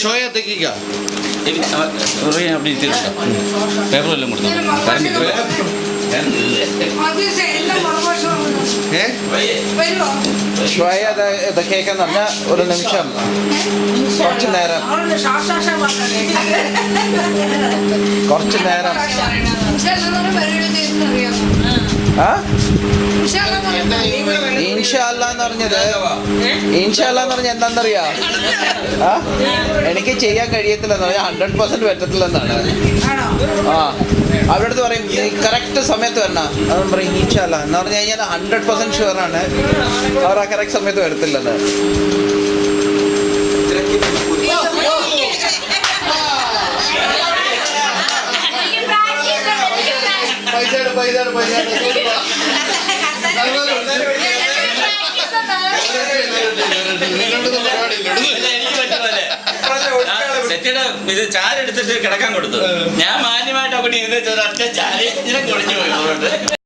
ഷോയെ തെക്കിക്ക அப்படி பேப்பர் எல்லாம் கொடுத்தோம் ഷോയെ ഇത് കേൾക്കാന്ന് പറഞ്ഞാൽ ഒരു നിമിഷം കുറച്ചു നേരം ഇൻഷാല്ലാന്ന് പറഞ്ഞത് എന്താണെന്നറിയാ എനിക്ക് ചെയ്യാൻ കഴിയത്തില്ലെന്ന് പറഞ്ഞാൽ 100% പറ്റത്തില്ലെന്നാണ്. അവരുടെ അടുത്ത് പറയും നീ കറക്റ്റ് സമയത്ത് വരണം, അതും പറയും ഇൻഷാല്ലാ എന്ന് പറഞ്ഞു കഴിഞ്ഞാൽ 100% ഷുവറാണ് അവർ ആ കറക്റ്റ് സമയത്ത് വരത്തില്ലെന്ന്. ഇത് ചാരെടുത്തിട്ട് കിടക്കാൻ കൊടുത്തു. ഞാൻ മാന്യമായിട്ട് അവിടെ ഇരുന്ന് ചാരി ഇങ്ങനെ കുളിഞ്ഞു പോയി.